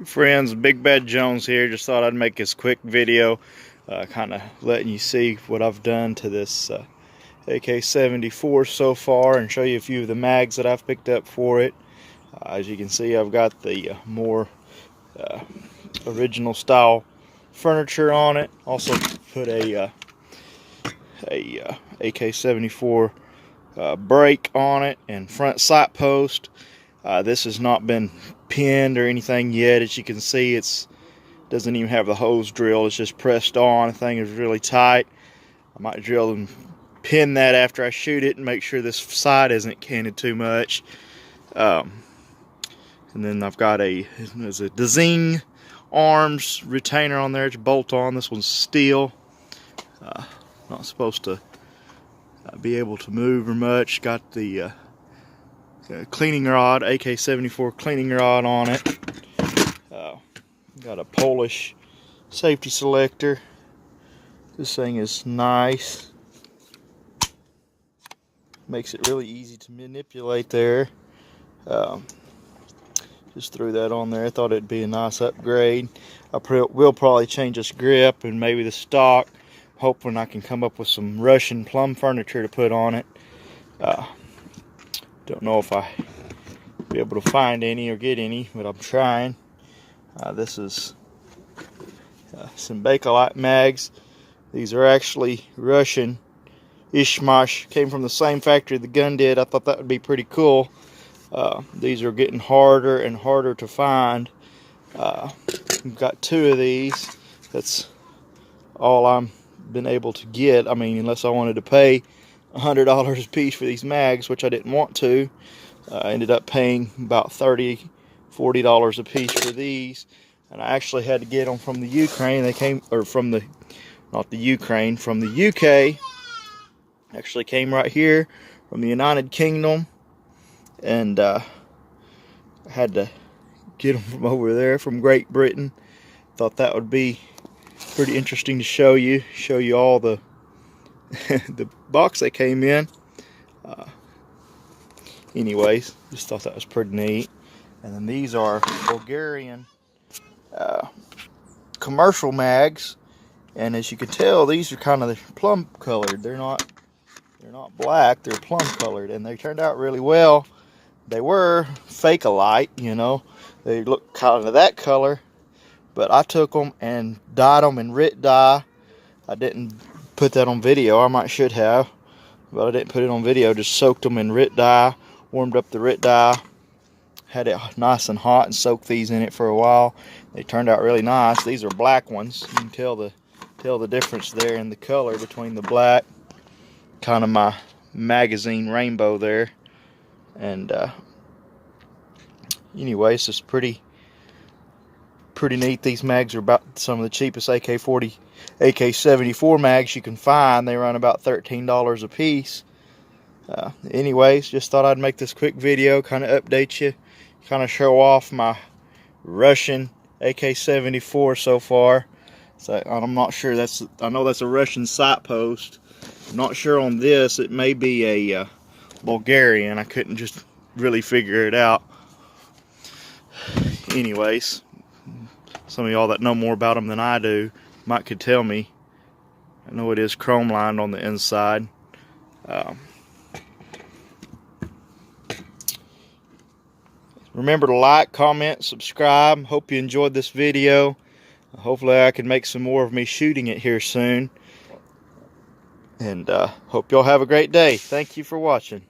Friends, Big Bad Jones here. Just thought I'd make this quick video kind of letting you see what I've done to this AK-74 so far and show you a few of the mags that I've picked up for it. As you can see, I've got the more original style furniture on it. Also put a AK-74 brake on it and front sight post. This has not been pinned or anything yet. As you can see, it doesn't even have the hose drill. It's just pressed on. The thing is really tight. I might drill and pin that after I shoot it and make sure this side isn't canted too much. And then I've got there's a Dezing arms retainer on there. It's bolt on. This one's steel. Not supposed to be able to move or much. Got the cleaning rod, AK-74 cleaning rod on it. Got a Polish safety selector. This thing is nice. Makes it really easy to manipulate there. Just threw that on there. I thought it'd be a nice upgrade. I will probably change this grip and maybe the stock. Hoping I can come up with some Russian plum furniture to put on it. Don't know if I'll be able to find any or get any, but I'm trying. This is some Bakelite mags. These are actually Russian Ishmash. Came from the same factory the gun did. I thought that would be pretty cool. These are getting harder and harder to find. We've got 2 of these. That's all I'm been able to get. I mean, unless I wanted to pay $100 a piece for these mags, which I didn't want to. I ended up paying about $30, $40 a piece for these, and I actually had to get them from the Ukraine. They came, or from the, not the Ukraine, from the UK. Actually came right here from the United Kingdom, and I had to get them from over there, from Great Britain. Thought that would be pretty interesting to show you all the the box they came in. Anyways, just thought that was pretty neat. And then these are Bulgarian commercial mags, and as you can tell, these are kind of plum colored. They're not black, they're plum colored, and they turned out really well. They were Fakealite, you know, they look kind of that color, but I took them and dyed them in RIT dye. I didn't put that on video. I should have, but I didn't put it on video. Just soaked them in RIT dye, warmed up the RIT dye, had it nice and hot, and soaked these in it for a while. They turned out really nice. These are black ones. You can tell the difference there in the color between the black, kind of my magazine rainbow there. And anyways, it's pretty neat. These mags are about some of the cheapest AK-74 mags you can find. They run about $13 a piece. Anyways, just thought I'd make this quick video, kind of update you, kind of show off my Russian AK-74 so far. So I'm not sure, I know that's a Russian sight post. I'm not sure on this. It may be a Bulgarian. I couldn't just really figure it out. Anyways, some of y'all that know more about them than I do could tell me. I know it is chrome lined on the inside. Remember to like, comment, subscribe. Hope you enjoyed this video. Hopefully I can make some more of me shooting it here soon. And hope y'all have a great day. Thank you for watching.